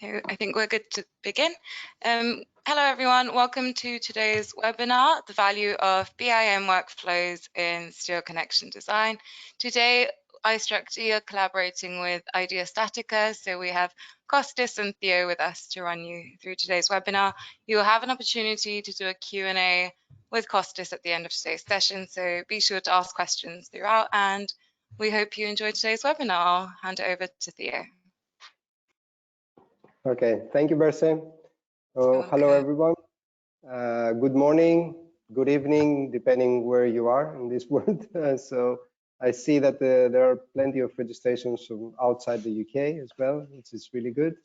Okay, I think we're good to begin. Hello everyone, welcome to today's webinar, The Value of BIM Workflows in Steel Connection Design. Today, IDEA are collaborating with IDEA StatiCa, so we have Kostis and Theo with us to run you through today's webinar. You will have an opportunity to do a Q&A with Kostis at the end of today's session, so be sure to ask questions throughout, and we hope you enjoyed today's webinar. I'll hand it over to Theo. Okay, thank you, Berse. Hello, everyone. Good morning, good evening, depending where you are in this world. So I see that there are plenty of registrations from outside the UK as well, which is really good.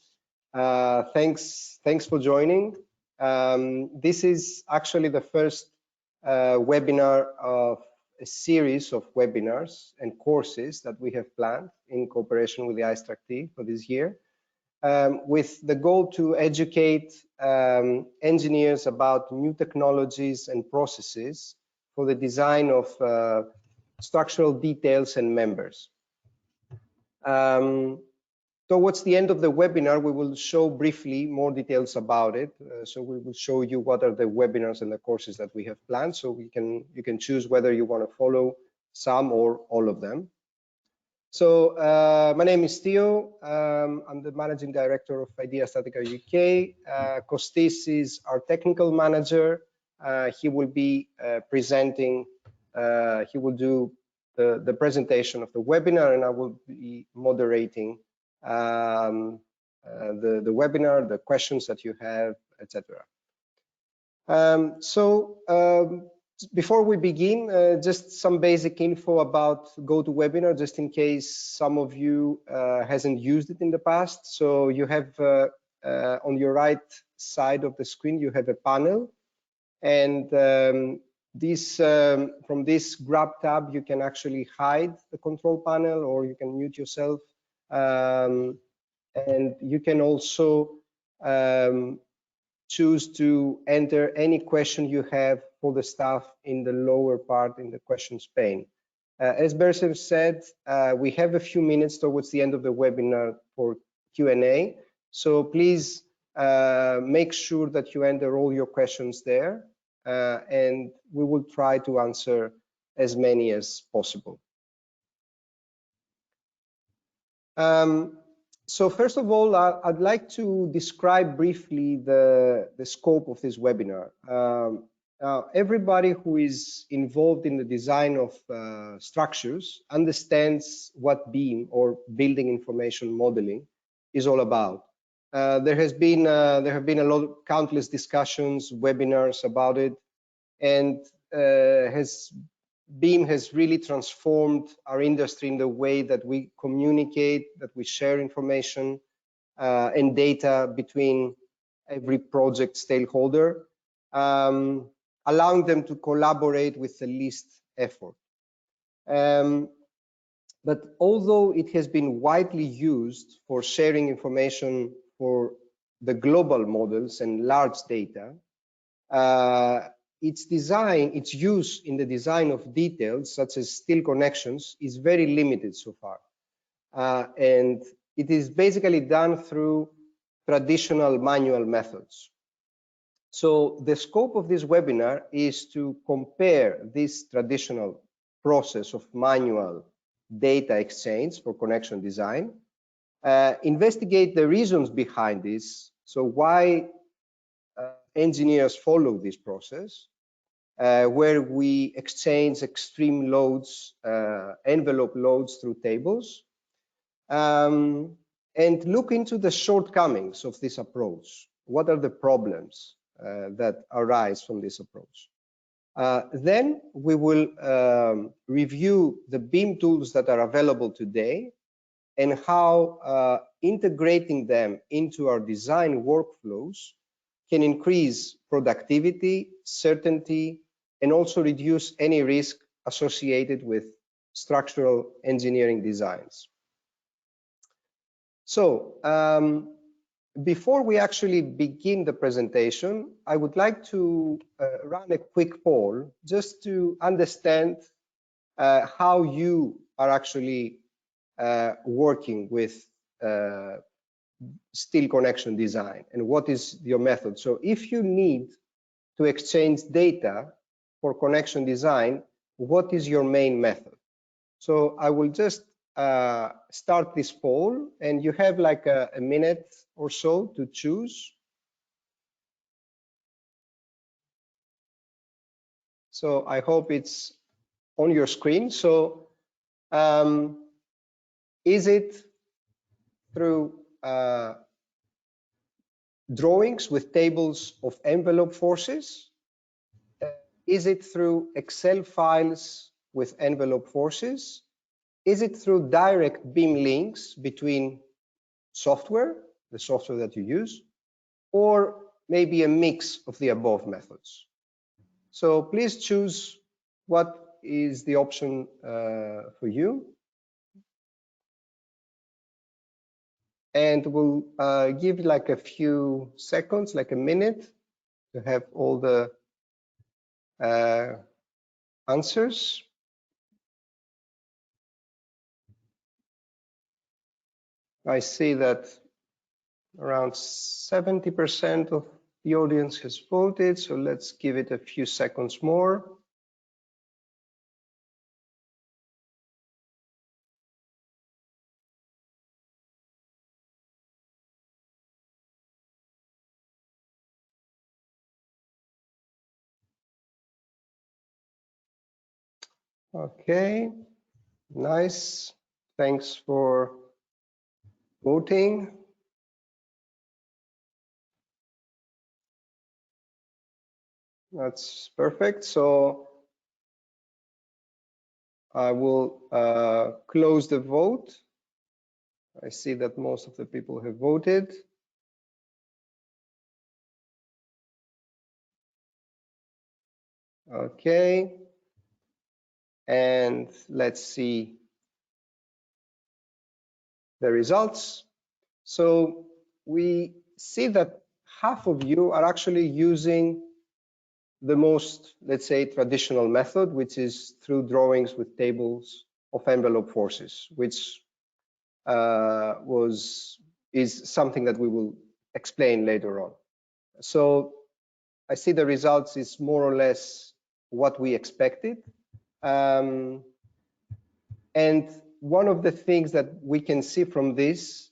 Thanks for joining. This is actually the first webinar of a series of webinars and courses that we have planned in cooperation with the IDEA for this year. With the goal to educate engineers about new technologies and processes for the design of structural details and members. Towards the end of the webinar, we will show briefly more details about it. So we will show you what are the webinars and the courses that we have planned, so you can choose whether you want to follow some or all of them. So my name is Theo. I'm the Managing Director of IDEA StatiCa UK. Kostis is our Technical Manager. He will be presenting, he will do the presentation of the webinar, and I will be moderating the webinar, the questions that you have, etc. Before we begin, just some basic info about GoToWebinar, just in case some of you hasn't used it in the past. So you have on your right side of the screen, you have a panel, and from this grab tab, you can actually hide the control panel, or you can mute yourself, and you can also choose to enter any question you have for the staff in the lower part in the questions pane. As Berse said, we have a few minutes towards the end of the webinar for Q&A. So please make sure that you enter all your questions there, and we will try to answer as many as possible. So first of all, I'd like to describe briefly the scope of this webinar. Everybody who is involved in the design of structures understands what BIM, or Building Information Modeling, is all about. There have been a lot of countless discussions, webinars about it, and BIM has really transformed our industry in the way that we communicate, that we share information and data between every project stakeholder, allowing them to collaborate with the least effort. But although it has been widely used for sharing information for the global models and large data, its use in the design of details such as steel connections is very limited so far, and it is basically done through traditional manual methods. So the scope of this webinar is to compare this traditional process of manual data exchange for connection design, investigate the reasons behind this, so why engineers follow this process, where we exchange extreme loads, envelope loads through tables, and look into the shortcomings of this approach. What are the problems that arise from this approach? Then we will review the BIM tools that are available today and how integrating them into our design workflows can increase productivity, certainty, and also reduce any risk associated with structural engineering designs. So before we actually begin the presentation, I would like to run a quick poll just to understand how you are actually working with steel connection design and what is your method. So if you need to exchange data for connection design, what is your main method? So I will just start this poll, and you have like a minute or so to choose. So I hope it's on your screen. So is it through drawings with tables of envelope forces? Is it through Excel files with envelope forces? Is it through direct BIM links between software, the software that you use, or maybe a mix of the above methods? So please choose what is the option for you. And we'll give like a few seconds, like a minute, to have all the answers. I see that around 70% of the audience has voted, so let's give it a few seconds more. Okay, nice. Thanks for voting. That's perfect. So I will close the vote. I see that most of the people have voted. Okay. And let's see the results. So we see that half of you are actually using the most, let's say, traditional method, which is through drawings with tables of envelope forces, which is something that we will explain later on. So I see the results is more or less what we expected. And one of the things that we can see from this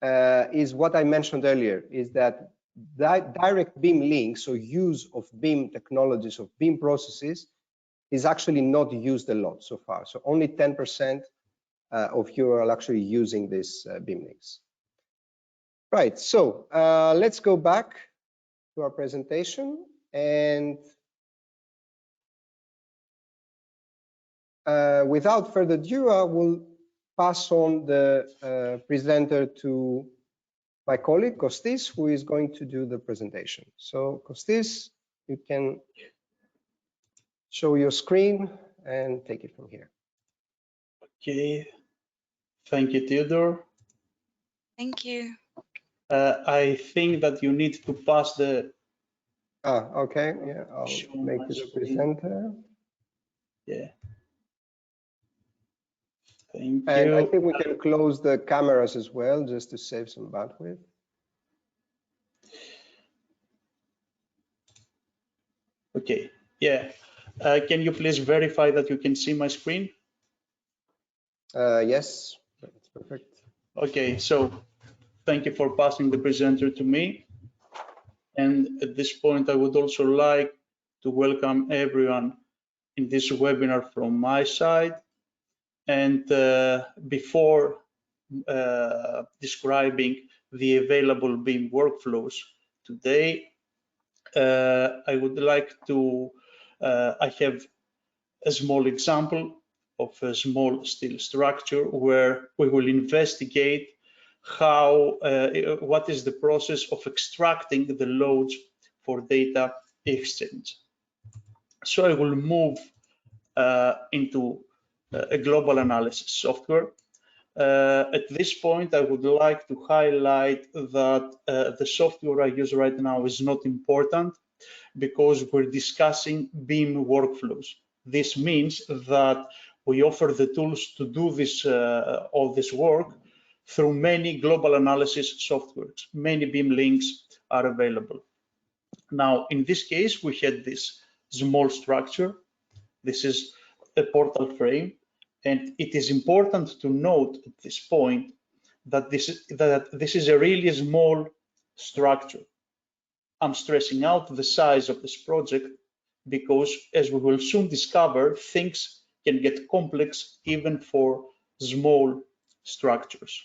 is what I mentioned earlier, is that direct BIM links, so use of BIM technologies, of BIM processes, is actually not used a lot so far. So only 10% of you are actually using these BIM links. Right, so let's go back to our presentation, and without further ado, I will pass on the presenter to my colleague Kostis, who is going to do the presentation. So Kostis, you can show your screen and take it from here. Okay, thank you, Theodore. Thank you. I think that you need to pass the. Okay, yeah, I'll make you the presenter. Yeah. Thank And you. I think we can close the cameras as well, just to save some bandwidth. Okay, yeah. Can you please verify that you can see my screen? Yes, that's perfect. Okay, so thank you for passing the presenter to me. And at this point, I would also like to welcome everyone in this webinar from my side. And before describing the available BIM workflows today, I would like to, I have a small example of a small steel structure where we will investigate how, what is the process of extracting the loads for data exchange. So I will move into a global analysis software. At this point, I would like to highlight that the software I use right now is not important because we're discussing BIM workflows. This means that we offer the tools to do this all this work through many global analysis softwares. Many BIM links are available. Now, in this case, we had this small structure. This is a portal frame, and it is important to note at this point that this is a really small structure. I'm stressing out the size of this project because, as we will soon discover, things can get complex even for small structures.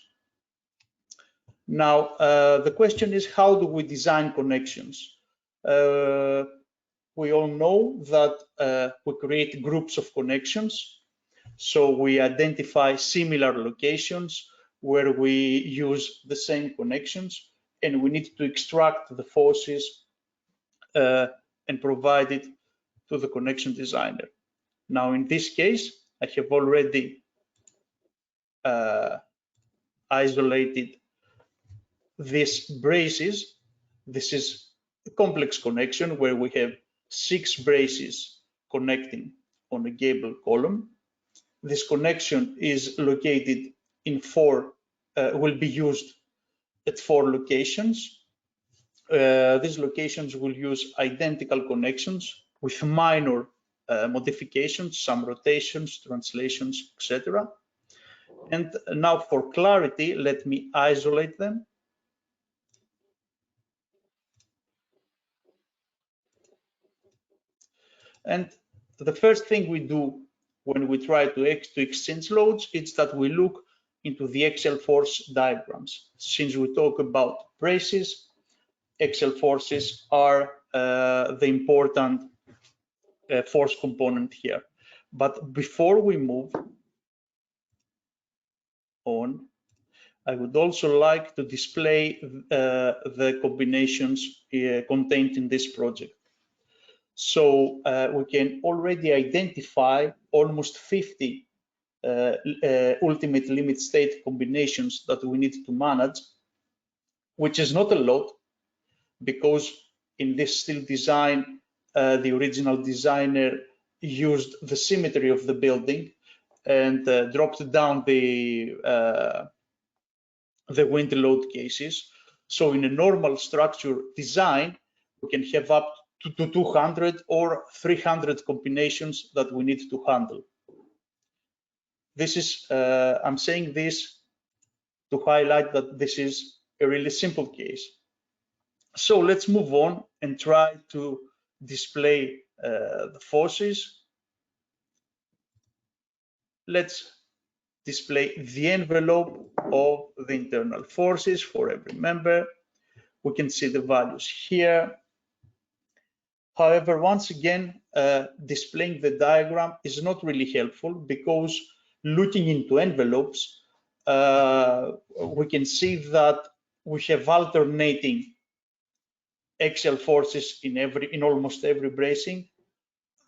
Now, the question is, how do we design connections? We all know that we create groups of connections. So we identify similar locations where we use the same connections, and we need to extract the forces and provide it to the connection designer. Now, in this case, I have already isolated these braces. This is a complex connection where we have 6 braces connecting on a gable column. This connection is located in 4, will be used at 4 locations. These locations will use identical connections with minor modifications, some rotations, translations, etc. And now for clarity, let me isolate them. And the first thing we do when we try to exchange loads is that we look into the axial force diagrams. Since we talk about braces, axial forces are the important force component here. But before we move on, I would also like to display the combinations contained in this project. So we can already identify almost 50 ultimate limit state combinations that we need to manage, which is not a lot, because in this steel design, the original designer used the symmetry of the building and dropped down the wind load cases. So in a normal structure design, we can have up to 200 or 300 combinations that we need to handle. This is, I'm saying this to highlight that this is a really simple case. So let's move on and try to display the forces. Let's display the envelope of the internal forces for every member. We can see the values here. However, once again, displaying the diagram is not really helpful, because looking into envelopes, we can see that we have alternating axial forces in almost every bracing.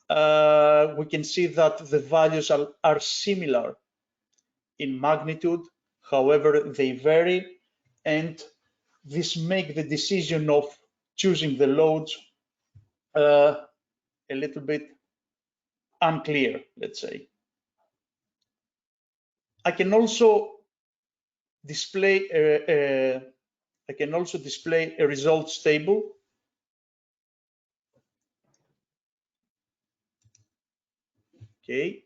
We can see that the values are similar in magnitude, however, they vary, and this makes the decision of choosing the loads a little bit unclear, let's say. I can also display a results table. Okay.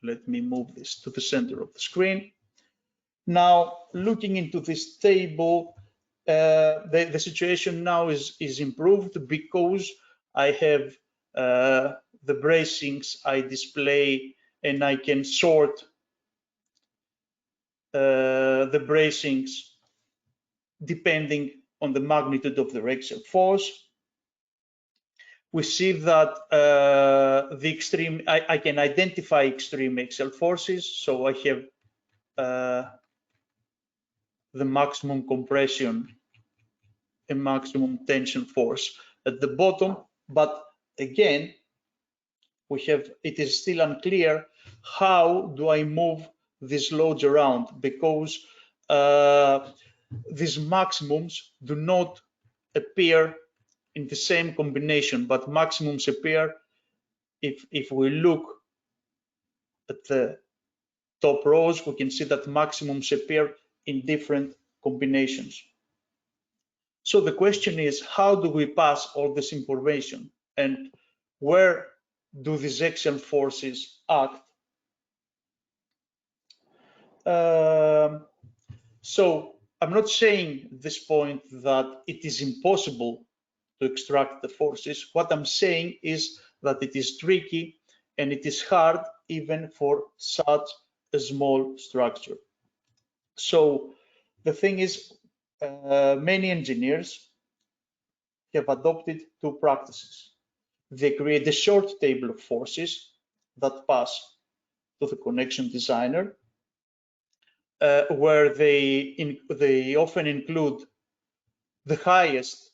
Let me move this to the center of the screen. Now, looking into this table, the situation now is improved, because I have the bracings I display, and I can sort the bracings depending on the magnitude of the axial force. We see that the extreme, I can identify extreme axial forces. So I have the maximum compression and maximum tension force at the bottom. But again, it is still unclear how do I move these loads around, because these maximums do not appear in the same combination, but maximums appear if we look at the top rows, we can see that maximums appear in different combinations. So the question is, how do we pass all this information, and where do these axial forces act? So I'm not saying at this point that it is impossible to extract the forces. What I'm saying is that it is tricky and it is hard even for such a small structure. So the thing is, many engineers have adopted two practices. They create a short table of forces that pass to the connection designer, where they often include the highest,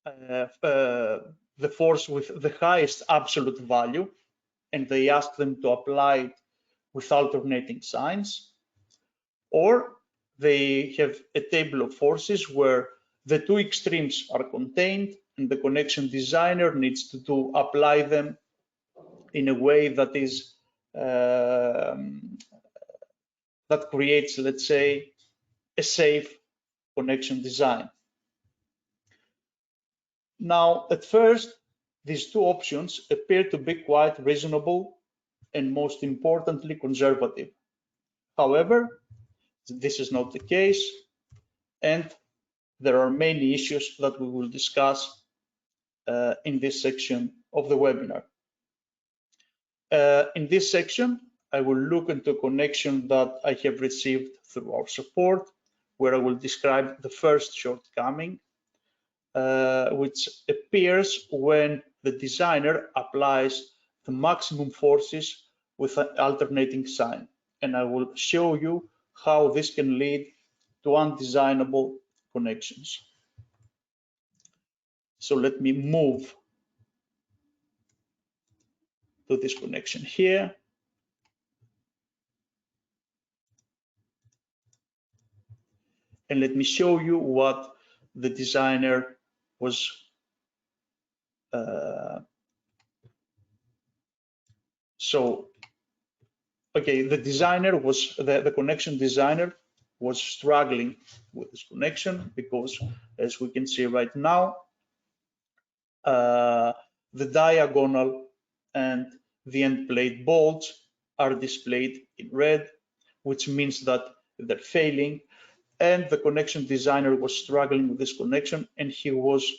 the force with the highest absolute value, and they ask them to apply it with alternating signs, or they have a table of forces where the two extremes are contained and the connection designer needs to apply them in a way that is that creates, let's say, a safe connection design. Now, at first, these two options appear to be quite reasonable and, most importantly, conservative. However, this is not the case, and there are many issues that we will discuss in this section of the webinar. In this section, I will look into a connection that I have received through our support, where I will describe the first shortcoming, which appears when the designer applies the maximum forces with an alternating sign. And I will show you how this can lead to undesignable connections. So let me move to this connection here. And let me show you what the designer was the connection designer was struggling with this connection because, as we can see right now, the diagonal and the end plate bolts are displayed in red, which means that they're failing. And the connection designer was struggling with this connection, and he was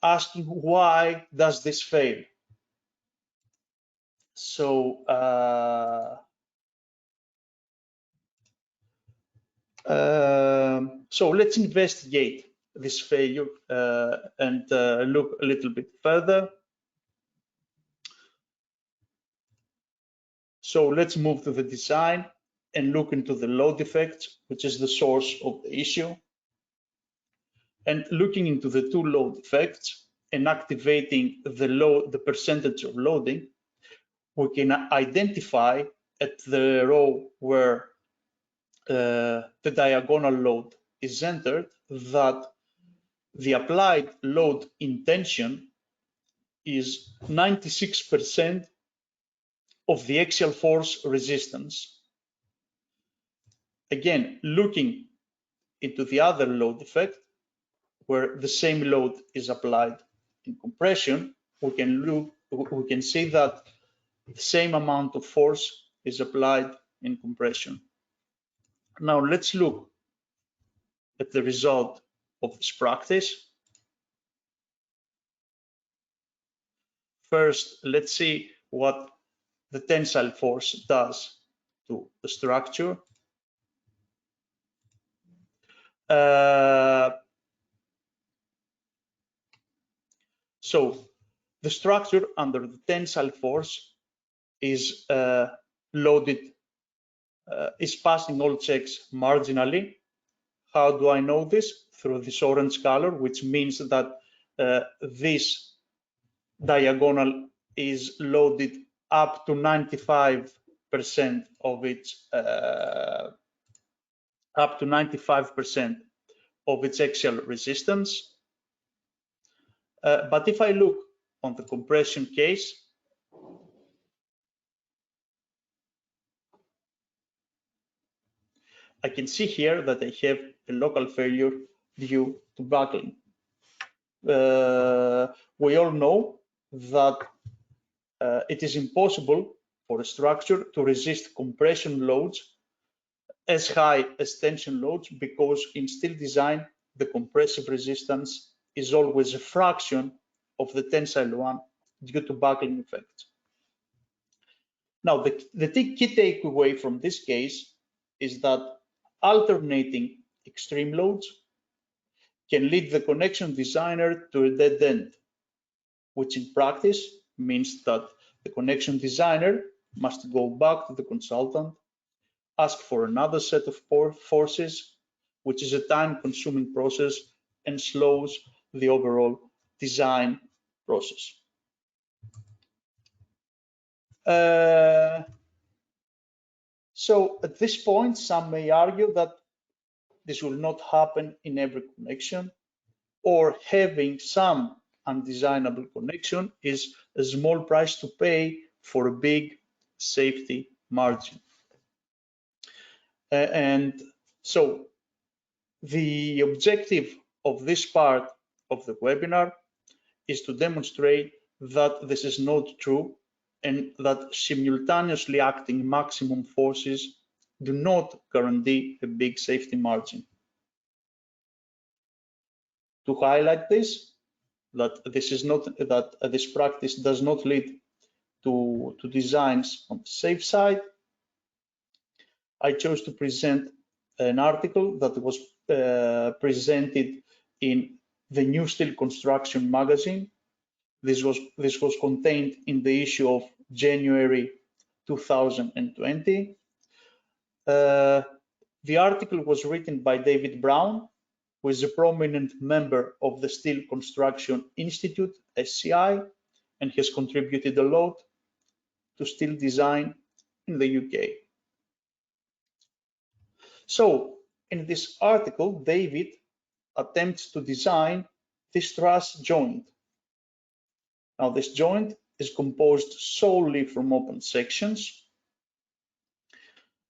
asking, why does this fail? So so let's investigate this failure and look a little bit further. So let's move to the design and look into the load effect, which is the source of the issue. And looking into the two load effects and activating the percentage of loading, we can identify at the row where the diagonal load is entered that the applied load intention is 96% of the axial force resistance. Again, looking into the other load effect, where the same load is applied in compression, we can see that the same amount of force is applied in compression. Now let's look at the result of this practice. First, let's see what the tensile force does to the structure. So the structure under the tensile force is loaded, is passing all checks marginally. How do I know this? Through this orange color, which means that this diagonal is loaded up to 95% of its axial resistance. But if I look on the compression case, I can see here that I have a local failure due to buckling. We all know that it is impossible for a structure to resist compression loads as high as tension loads, because in steel design, the compressive resistance is always a fraction of the tensile one due to buckling effects. Now, the key takeaway from this case is that alternating extreme loads can lead the connection designer to a dead end, which in practice means that the connection designer must go back to the consultant, ask for another set of forces, which is a time-consuming process and slows the overall design process. So at this point, some may argue that this will not happen in every connection, or having some undesignable connection is a small price to pay for a big safety margin. And so the objective of this part of the webinar is to demonstrate that this is not true, and that simultaneously acting maximum forces do not guarantee a big safety margin. To highlight this, that this practice does not lead to designs on the safe side, I chose to present an article that was presented in the New Steel Construction magazine. This was contained in the issue of January 2020. The article was written by David Brown, who is a prominent member of the Steel Construction Institute, SCI, and has contributed a lot to steel design in the UK. So, in this article, David attempts to design this truss joint. Now, this joint is composed solely from open sections.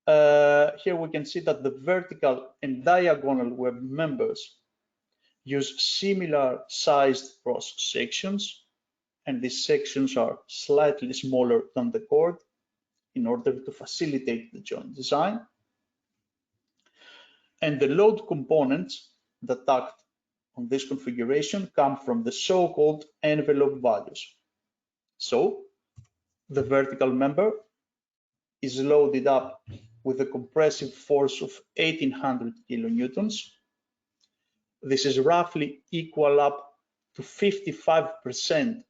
Here we can see that the vertical and diagonal web members use similar sized cross sections, and these sections are slightly smaller than the chord in order to facilitate the joint design. And the load components that act on this configuration come from the so-called envelope values. So the vertical member is loaded up with a compressive force of 1800 kilonewtons. This is roughly equal up to 55%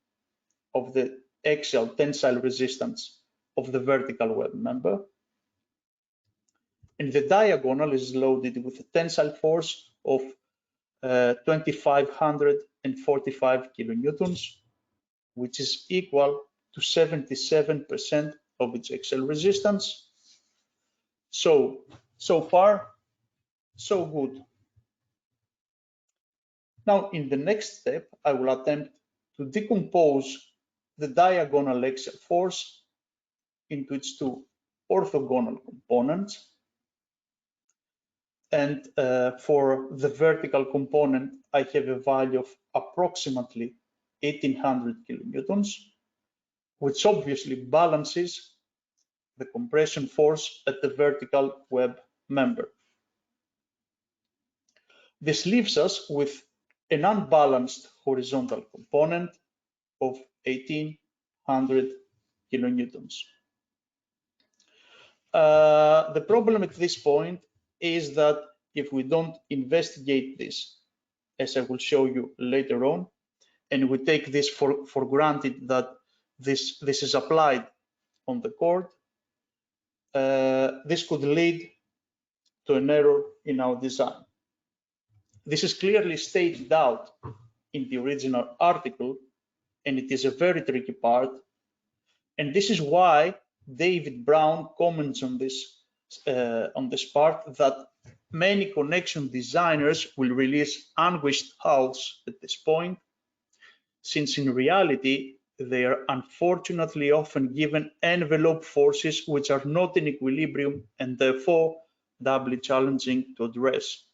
of the axial tensile resistance of the vertical web member. And the diagonal is loaded with a tensile force of 2545 kilonewtons, which is equal to 77% of its axial resistance. So far, so good. Now, in the next step, I will attempt to decompose the diagonal axial force into its two orthogonal components. And for the vertical component, I have a value of approximately 1800 kilonewtons, which obviously balances the compression force at the vertical web member. This leaves us with an unbalanced horizontal component of 1800 kilonewtons. The problem at this point is that if we don't investigate this, as I will show you later on, and we take this for granted that this is applied on the chord, this could lead to an error in our design. This is clearly stated out in the original article, and it is a very tricky part. And this is why David Brown comments on this part, that many connection designers will release unwished halves at this point, since in reality they are unfortunately often given envelope forces which are not in equilibrium, and therefore doubly challenging to address.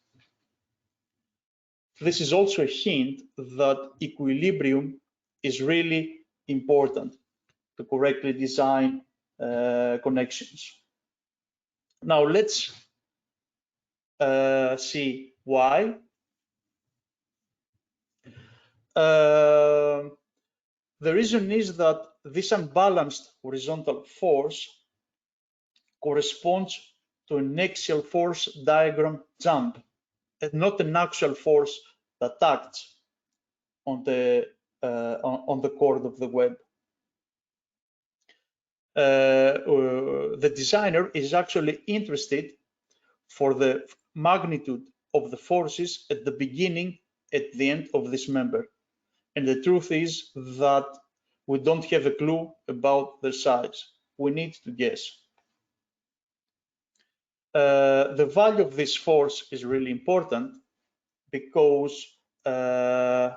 This is also a hint that equilibrium is really important to correctly design connections. Now let's see why. The reason is that this unbalanced horizontal force corresponds to an axial force diagram jump and not an actual force that acts on the chord of the web. The designer is actually interested for the magnitude of the forces at the beginning, at the end of this member. And the truth is that we don't have a clue about their size. We need to guess. The value of this force is really important because the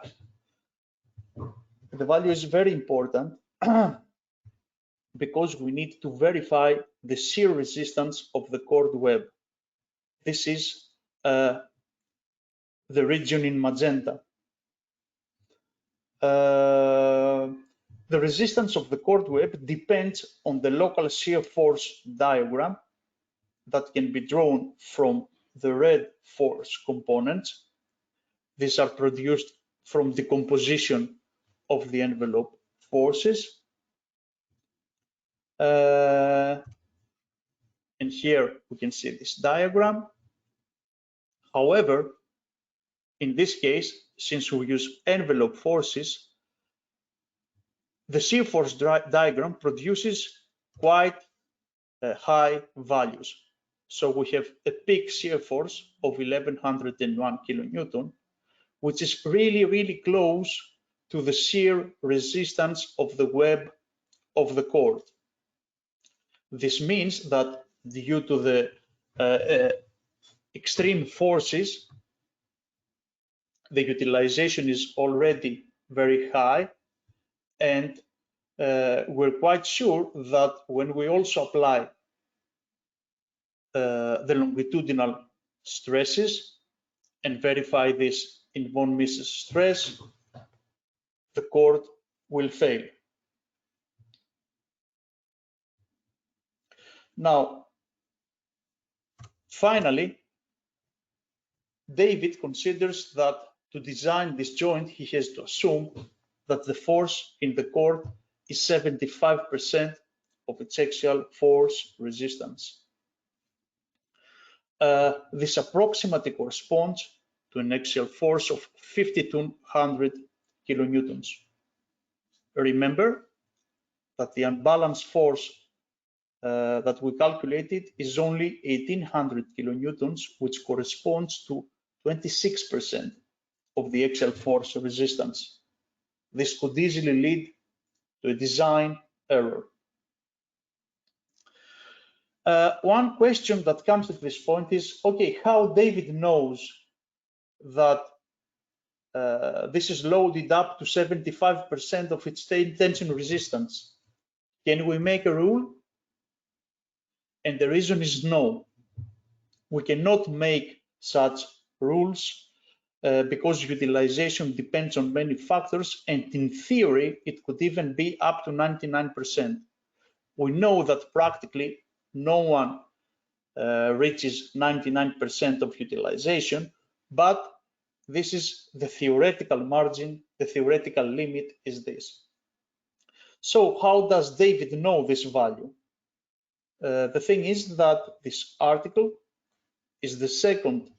value is very important because we need to verify the shear resistance of the chord web. This is the region in magenta. The resistance of the chord web depends on the local shear force diagram that can be drawn from the red force components. These are produced from the composition of the envelope forces. And here we can see this diagram. However, in this case, since we use envelope forces, the shear force diagram produces quite high values. So we have a peak shear force of 1101 kilonewton, which is really, really close to the shear resistance of the web of the chord. This means that due to the extreme forces, the utilization is already very high, and we're quite sure that when we also apply the longitudinal stresses and verify this in von Mises stress, the chord will fail. Now, finally, David considers that to design this joint, he has to assume that the force in the chord is 75% of its axial force resistance. This approximately corresponds to an axial force of 5,200 kilonewtons. Remember that the unbalanced force that we calculated is only 1,800 kilonewtons, which corresponds to 26% of the axial force resistance. This could easily lead to a design error. One question that comes at this point is, okay, how David knows that this is loaded up to 75% of its tension resistance? Can we make a rule? And the reason is no. We cannot make such rules because utilization depends on many factors, and in theory, it could even be up to 99%. We know that practically no one reaches 99% of utilization, but this is the theoretical margin, the theoretical limit is this. So how does David know this value? The thing is that this article is the second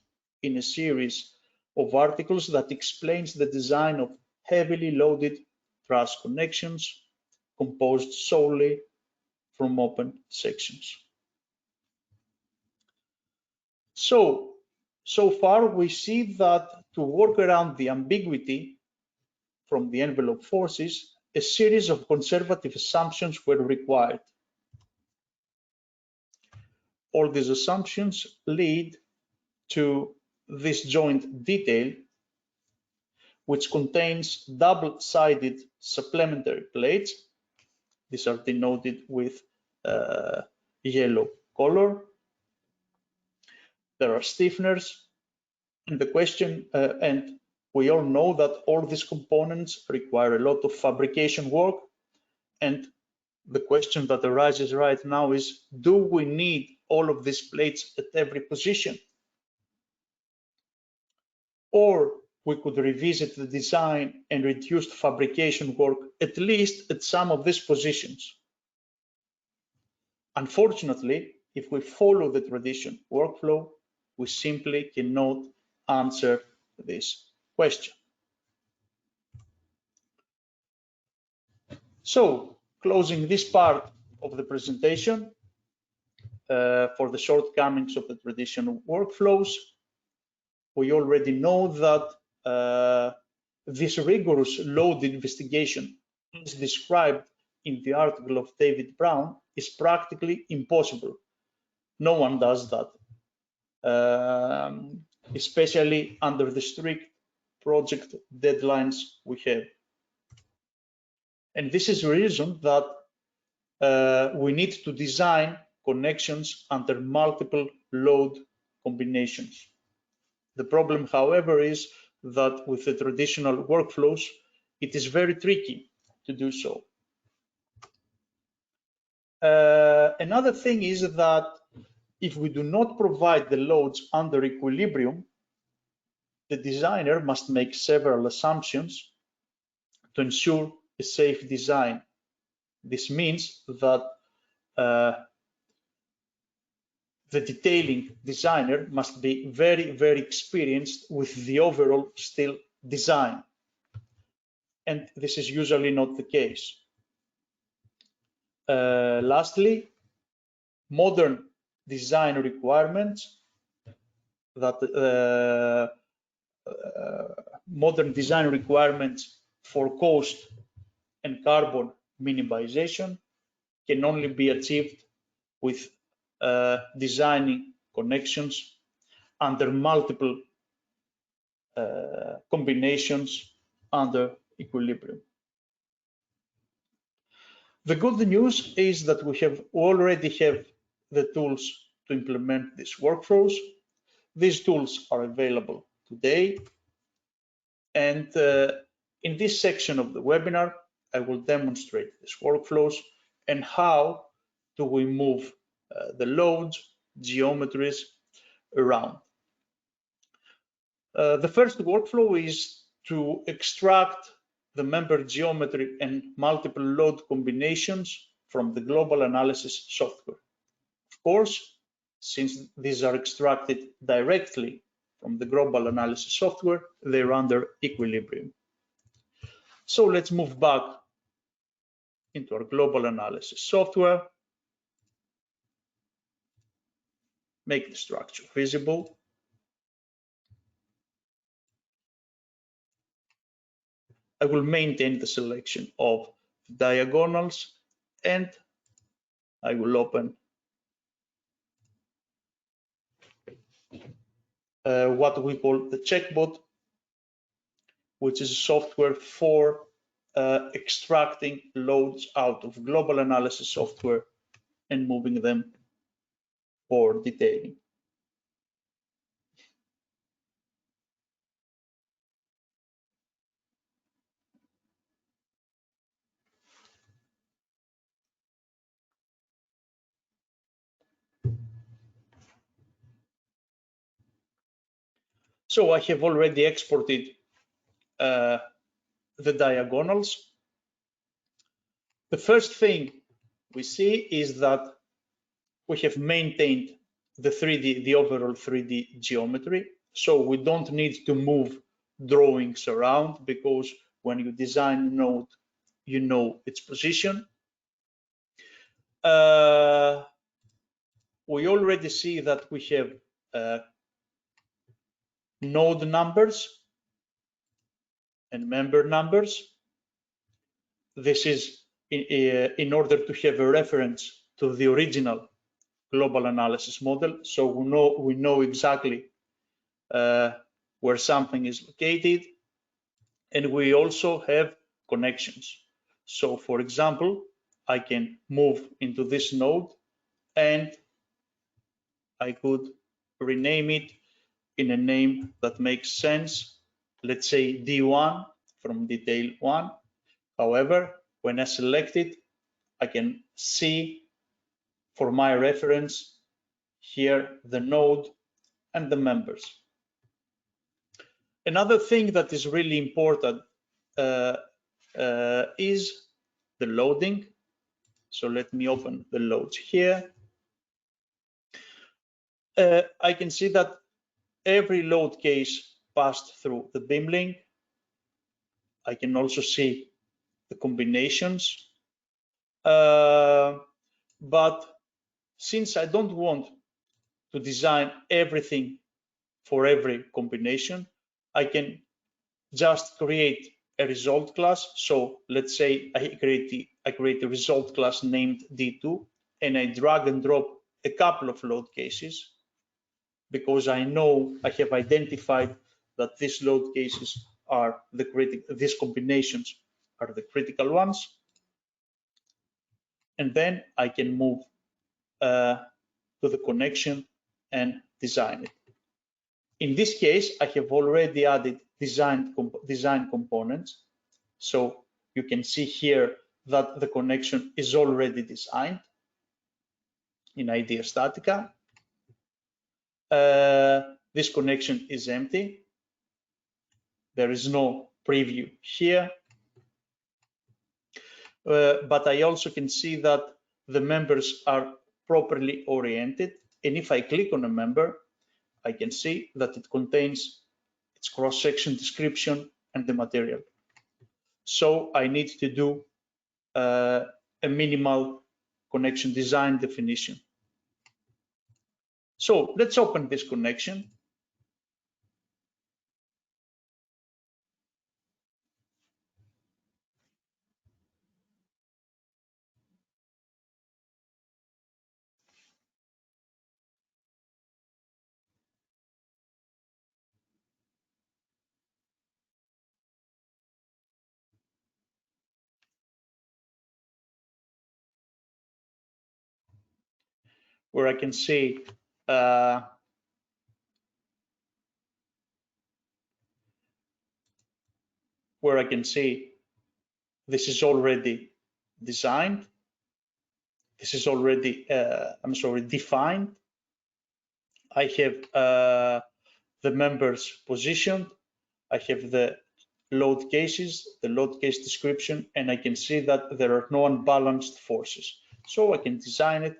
in a series of articles that explains the design of heavily loaded truss connections composed solely from open sections. So far we see that to work around the ambiguity from the envelope forces, a series of conservative assumptions were required. All these assumptions lead to this joint detail, which contains double-sided supplementary plates. These are denoted with yellow color. there are stiffeners, and the question, and we all know that all these components require a lot of fabrication work, and the question that arises right now is, do we need all of these plates at every position? Or we could revisit the design and reduce fabrication work, at least at some of these positions. Unfortunately, if we follow the traditional workflow, we simply cannot answer this question. So, closing this part of the presentation, for the shortcomings of the traditional workflows, we already know that this rigorous load investigation, as described in the article of David Brown, is practically impossible. No one does that, especially under the strict project deadlines we have. And this is the reason that we need to design connections under multiple load combinations. The problem, however, is that with the traditional workflows, it is very tricky to do so. Another thing is that if we do not provide the loads under equilibrium, the designer must make several assumptions to ensure a safe design. This means that the detailing designer must be very, very experienced with the overall steel design. And this is usually not the case. Lastly, modern design requirements for cost and carbon minimization can only be achieved with designing connections under multiple combinations under equilibrium. The good news is that we already have the tools to implement these workflows. These tools are available today, and in this section of the webinar, I will demonstrate these workflows and how do we move the loads, geometries around. The first workflow is to extract the member geometry and multiple load combinations from the global analysis software. Of course, since these are extracted directly from the global analysis software, they're under equilibrium. So let's move back into our global analysis software, make the structure visible. I will maintain the selection of diagonals, and I will open what we call the checkbot, which is software for extracting loads out of global analysis software and moving them for detailing. So I have already exported the diagonals. The first thing we see is that we have maintained the overall 3D geometry. So we don't need to move drawings around, because when you design a node, you know its position. We already see that we have node numbers and member numbers. This is in order to have a reference to the original global analysis model, so we know exactly where something is located, and we also have connections. So for example, I can move into this node and I could rename it in a name that makes sense. Let's say D1 from detail 1. However, when I select it, I can see for my reference here the node and the members. Another thing that is really important is the loading. So let me open the loads here. I can see that every load case passed through the BIM link. I can also see the combinations. But since I don't want to design everything for every combination, I can just create a result class. So let's say I create a result class named D2, and I drag and drop a couple of load cases because I know I have identified that these load cases are the critical, these combinations are the critical ones. And then I can move to the connection and design it. In this case, I have already added design components. So you can see here that the connection is already designed in IDEA StatiCa. This connection is empty. There is no preview here. But I also can see that the members are properly oriented. And if I click on a member, I can see that it contains its cross-section description and the material. So I need to do a minimal connection design definition. So let's open this connection. Where I can see this is already designed. This is already, defined. I have the members positioned. I have the load cases, the load case description, and I can see that there are no unbalanced forces. So I can design it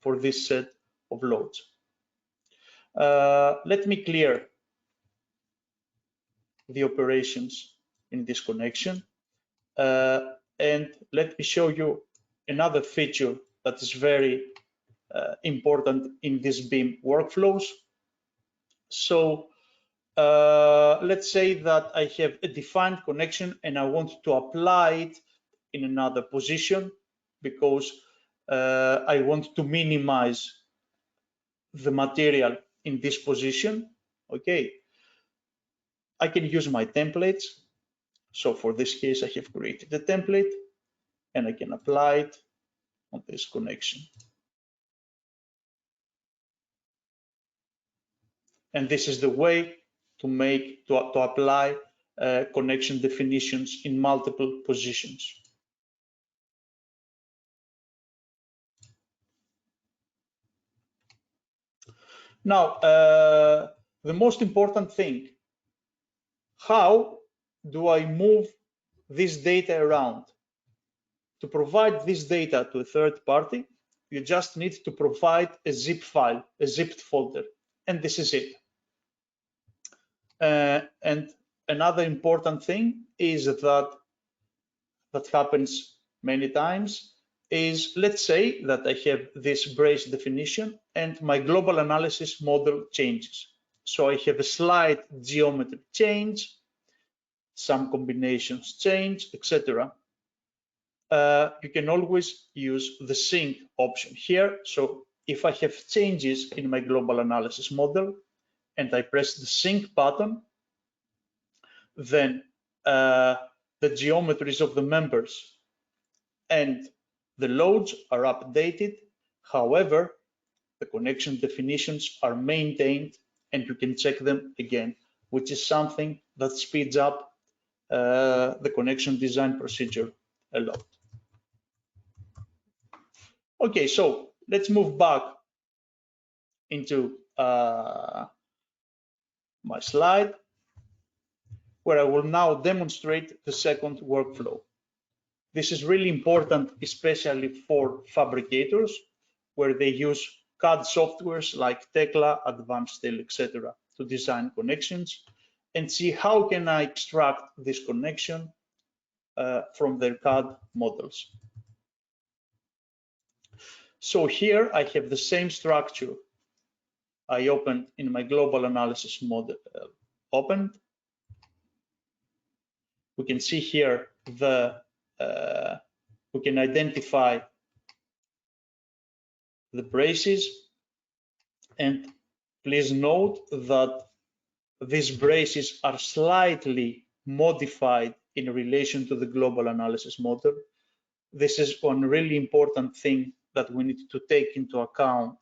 for this set of loads. Let me clear the operations in this connection. And let me show you another feature that is very important in this BIM workflows. So let's say that I have a defined connection and I want to apply it in another position because I want to minimize the material in this position. Okay, I can use my templates. So for this case, I have created a template and I can apply it on this connection. And this is the way to apply connection definitions in multiple positions. Now, the most important thing, how do I move this data around? To provide this data to a third party, you just need to provide a zip file, a zipped folder, and this is it. And another important thing is that happens many times is, let's say that I have this brace definition and my global analysis model changes. So I have a slight geometry change, some combinations change, etc. You can always use the sync option here. So if I have changes in my global analysis model and I press the sync button, then the geometries of the members and the loads are updated. However, the connection definitions are maintained and you can check them again, which is something that speeds up the connection design procedure a lot. Okay, so let's move back into my slide, where I will now demonstrate the second workflow. This is really important, especially for fabricators, where they use CAD softwares like Tekla, Advanced Steel, etc., to design connections and see how can I extract this connection from their CAD models. So here I have the same structure I opened in my global analysis model. Opened. We can see here we can identify the braces, and please note that these braces are slightly modified in relation to the global analysis model. This is one really important thing that we need to take into account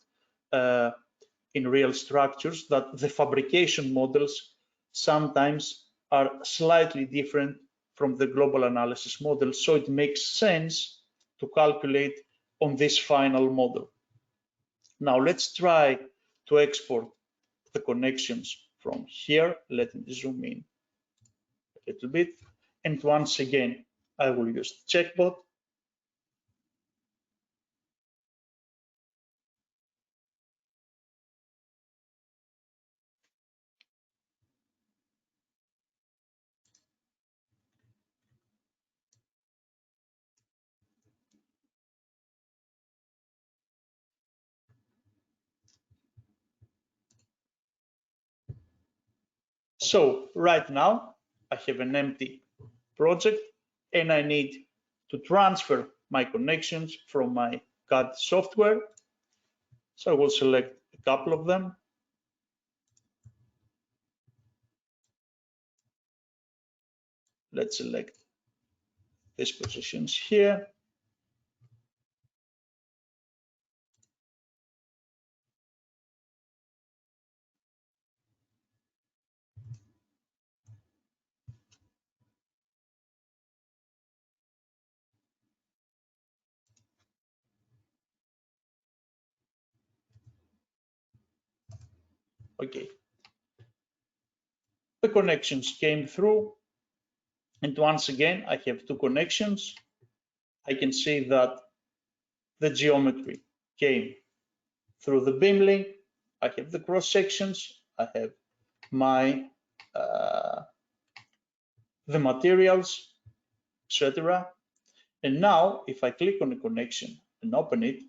in real structures, that the fabrication models sometimes are slightly different from the global analysis model, so it makes sense to calculate on this final model. Now let's try to export the connections from here. Let me zoom in a little bit, and once again I will use the checkbot. So right now I have an empty project and I need to transfer my connections from my CAD software. So I will select a couple of them. Let's select these positions here. Okay, the connections came through, and once again I have two connections. I can see that the geometry came through the BIM link. I have the cross sections. I have my the materials, etc. And now if I click on a connection and open it,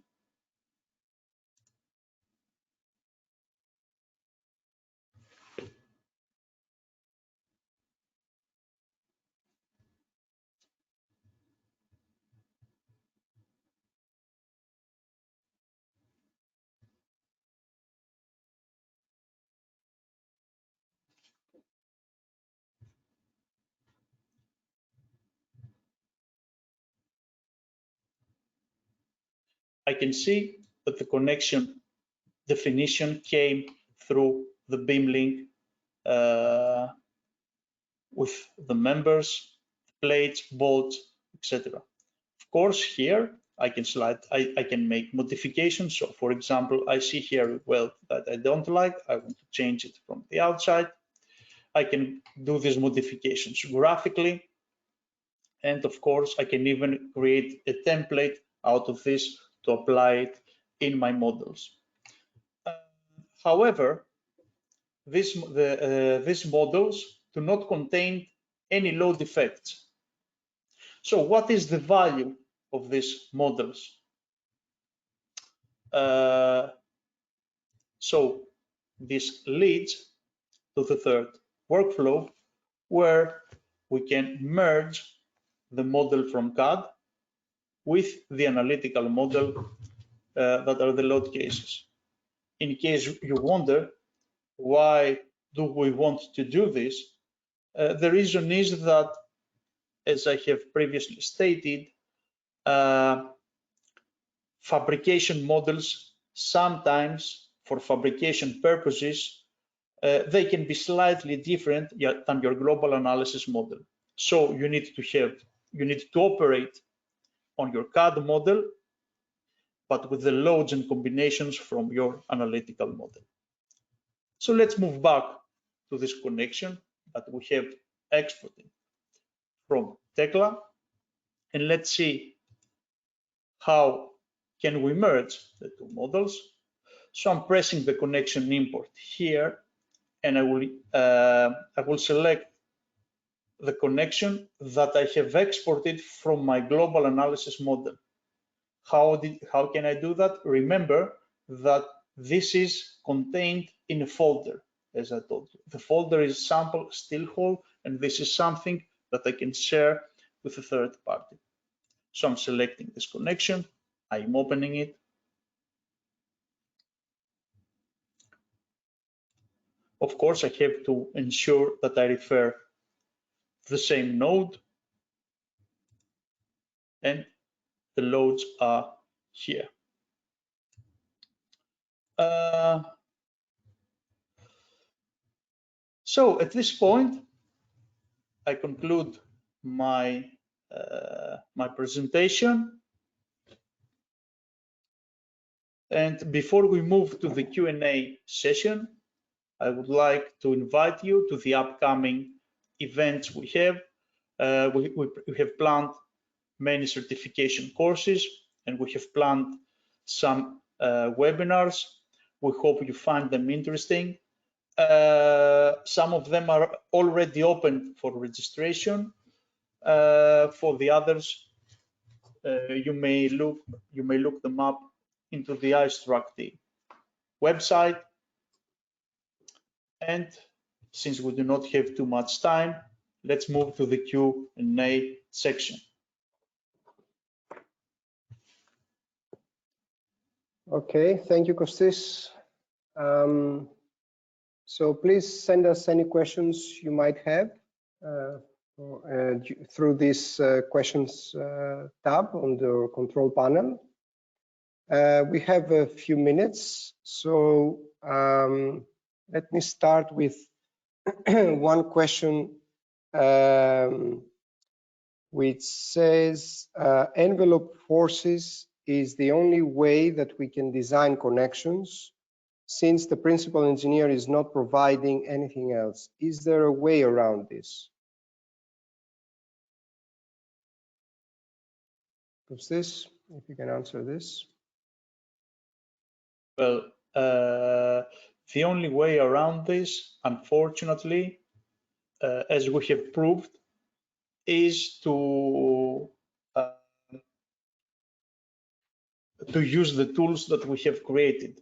I can see that the connection definition came through the BIM link with the members, plates, bolts, etc. Of course, here I can make modifications. So for example, I see here well that I don't like, I want to change it from the outside. I can do these modifications graphically. And of course, I can even create a template out of this to apply it in my models. However, these models do not contain any load effects. So what is the value of these models? So this leads to the third workflow, where we can merge the model from CAD with the analytical model that are the load cases. In case you wonder why do we want to do this, the reason is that, as I have previously stated, fabrication models sometimes for fabrication purposes, they can be slightly different than your global analysis model. So you need to operate on your CAD model, but with the loads and combinations from your analytical model. So let's move back to this connection that we have exported from Tekla, and let's see how can we merge the two models. So I'm pressing the connection import here, and I will select the connection that I have exported from my global analysis model. How can I do that? Remember that this is contained in a folder, as I told you. The folder is sample still whole, and this is something that I can share with a third party. So I'm selecting this connection, I'm opening it. Of course, I have to ensure that I refer the same node, and the loads are here. So at this point, I conclude my presentation. And before we move to the Q&A session, I would like to invite you to the upcoming events we have. We have planned many certification courses, and we have planned some webinars. We hope you find them interesting. Some of them are already open for registration. For the others, you may look them up into the iStruct website. And since we do not have too much time, let's move to the Q&A section. Okay, thank you, Kostis. So please send us any questions you might have through this questions tab on the control panel. We have a few minutes, so let me start with one question which says envelope forces is the only way that we can design connections since the principal engineer is not providing anything else. Is there a way around this? Kostis, if you can answer this. Well, the only way around this, unfortunately, as we have proved, is to use the tools that we have created.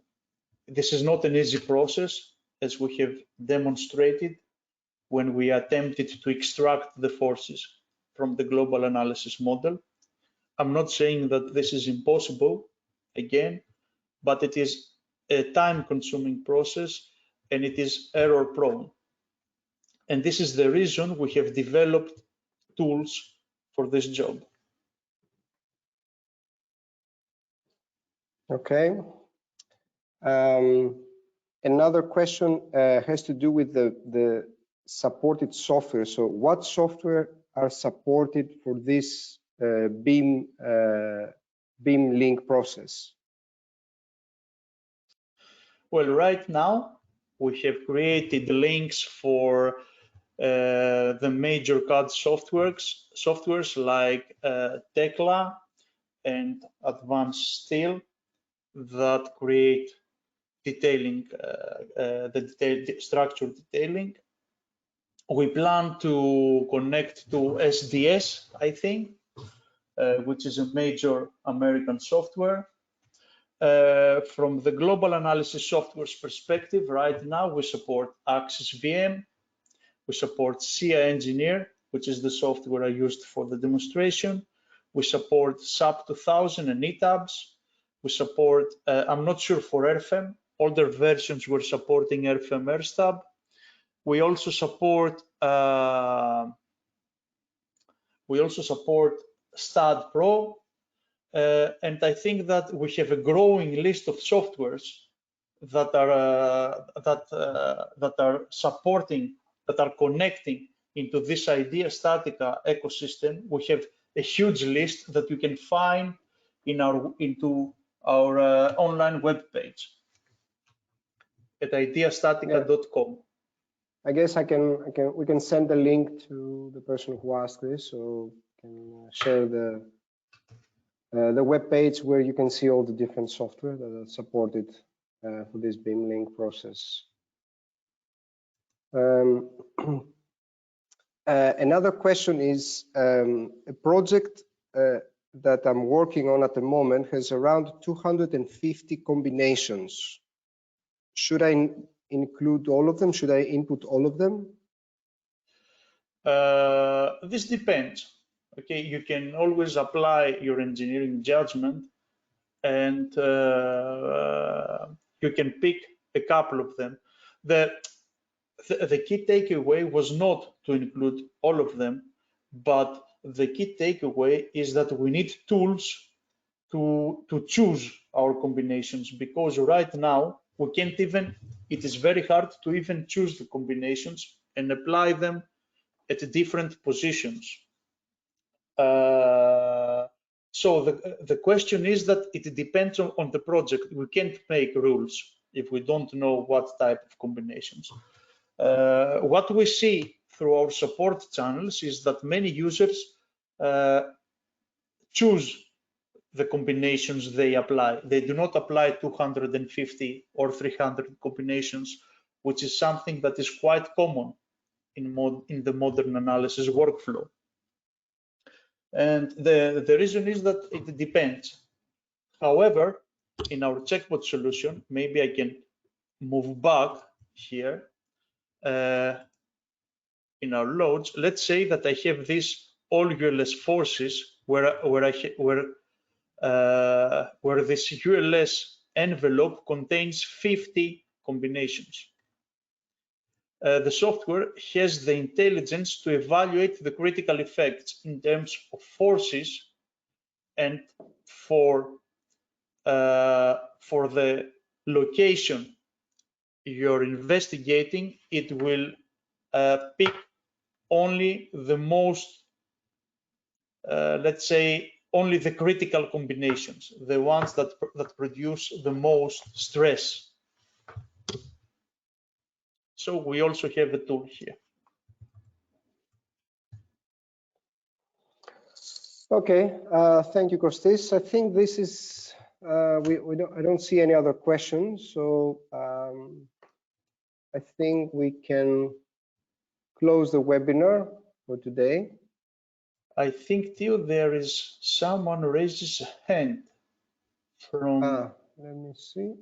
This is not an easy process, as we have demonstrated when we attempted to extract the forces from the global analysis model. I'm not saying that this is impossible, again, but it is a time-consuming process and it is error-prone. And this is the reason we have developed tools for this job. Okay. Another question has to do with the supported software. So what software are supported for this BIM link process? Well, right now we have created links for the major CAD softwares like Tekla and Advanced Steel that create detailing, the structure detailing. We plan to connect to SDS, I think, which is a major American software. From the global analysis software's perspective, right now we support Axis VM, we support SIA Engineer, which is the software I used for the demonstration. We support SAP 2000 and ETABS. We support, I'm not sure for RFM, older versions were supporting RFM AirStab. We also support STAD Pro, And I think that we have a growing list of softwares that are supporting, that are connecting into this IDEA StatiCa ecosystem. We have a huge list that you can find into our online web page at ideastatica.com. Yeah. I guess we can send a link to the person who asked this, so can share the web page where you can see all the different software that are supported for this BIM link process. Another question is a project that I'm working on at the moment has around 250 combinations. Should I include all of them? Should I input all of them? This depends. Okay, you can always apply your engineering judgment, and you can pick a couple of them. The key takeaway was not to include all of them, but the key takeaway is that we need tools to choose our combinations, because right now we can't even, it is very hard to even choose the combinations and apply them at different positions. So the question is that it depends on the project. We can't make rules if we don't know what type of combinations. What we see through our support channels is that many users choose the combinations they apply. They do not apply 250 or 300 combinations, which is something that is quite common in the modern analysis workflow. And the reason is that it depends. However, in our checkbox solution, maybe I can move back here in our loads. Let's say that I have these all ULS forces where this ULS envelope contains 50 combinations. The software has the intelligence to evaluate the critical effects in terms of forces, and for the location you're investigating, it will pick only the most, let's say, only the critical combinations, the ones that produce the most stress. So we also have a tool here. Okay, thank you, Kostis. I think this is I don't see any other questions, so I think we can close the webinar for today. I think, Theo, there is someone raises a hand from. Let me see.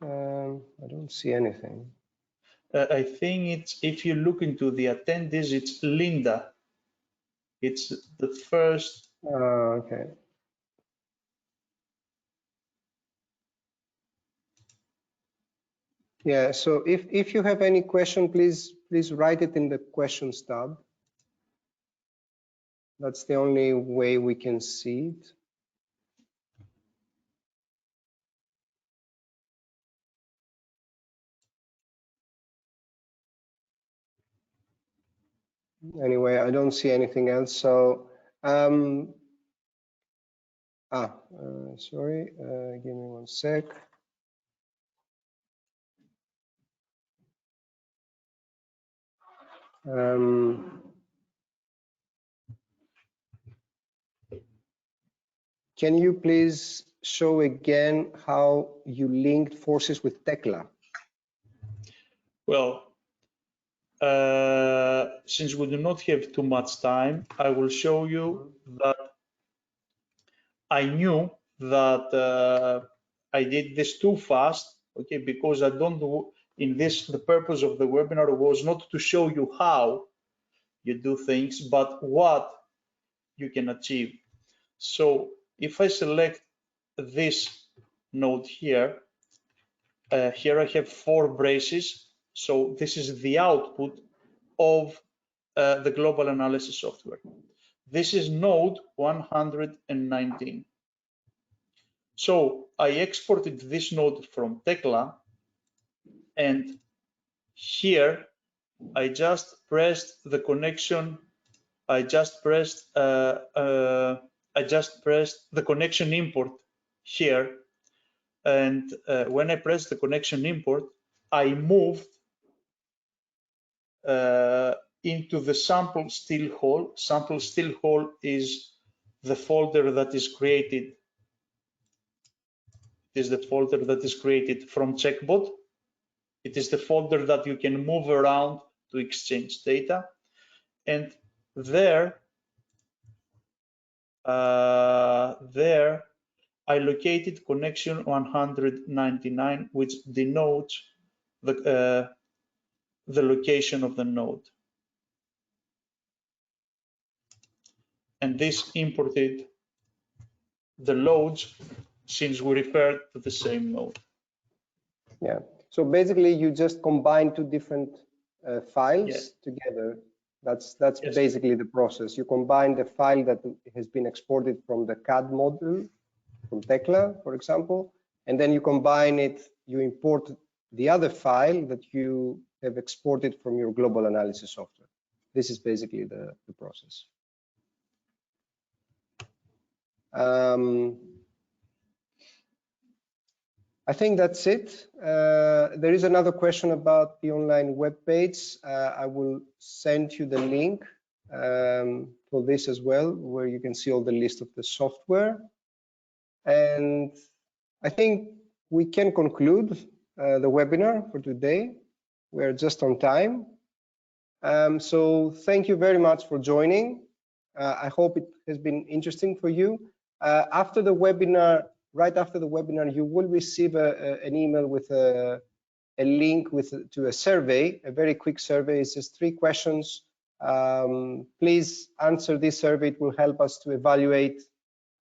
I don't see anything. I think it's, if you look into the attendees, it's Linda. It's the first. Okay. Yeah, so if you have any question, please write it in the questions tab. That's the only way we can see it. Anyway, I don't see anything else. So, sorry, give me one sec. Can you please show again how you linked forces with Tekla? Well, since we do not have too much time, I will show you that I knew that I did this too fast, okay, because I don't do in this, the purpose of the webinar was not to show you how you do things, but what you can achieve. So if I select this node here, here I have 4 braces. So this is the output of the global analysis software. This is node 119. So I exported this node from Tekla, and here I just pressed the connection. I just pressed the connection import here, and when I pressed the connection import, I moved into the sample still hole. Sample still hole is the folder that is created. It is the folder that is created from Checkbot. It is the folder that you can move around to exchange data. And there I located connection 199, which denotes the location of the node. And this imported the loads since we referred to the same node. Yeah. So basically, you just combine two different files together. That's Yes. basically the process. You combine the file that has been exported from the CAD module, from Tekla, for example, and then you combine it, you import the other file that you have exported from your global analysis software. This is basically the process. I think that's it. There is another question about the online web page. I will send you the link for this as well, where you can see all the list of the software. And I think we can conclude the webinar for today. We're just on time. So thank you very much for joining. I hope it has been interesting for you. After the webinar, right after the webinar, you will receive an email with a link to a survey, a very quick survey. It's just 3 questions. Please answer this survey. It will help us to evaluate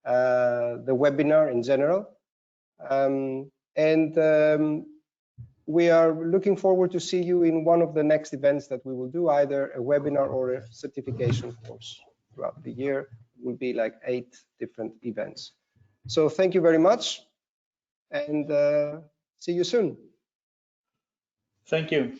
the webinar in general. We are looking forward to see you in one of the next events that we will do, either a webinar or a certification course. Throughout the year, it will be like 8 different events. So thank you very much, and see you soon. Thank you.